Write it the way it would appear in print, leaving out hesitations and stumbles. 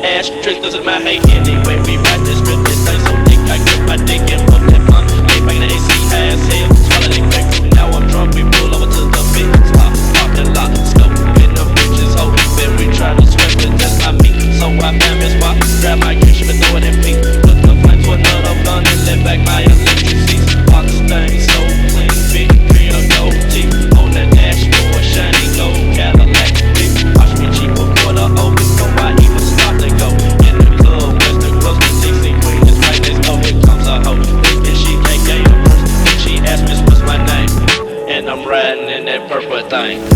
ash. Triggers in my hate anyway. We ride this strip, this thing so thick. I grip my dick and pump that blunt. Lay back in the AC, high as hell. Swallow that quick. Now I'm drunk, we pull over to the big spot. Pop the lock, scope, in the bitches, hold it. Then we try to sweat, but that's not me. So I found me a spot, grab my cash, but throw it in pink. Put the flame to another gun and let back my electric seats. Box thing so clean, big real gold teeth. On the dashboard, shiny gold Cadillac. Big watch me cheap a quarter over before I even start to go. In the club, Western Coast, the TC Queen is right next door. Here comes a hoe, and she can't get a person. She asked me what's my name, and I'm riding in that purple thing.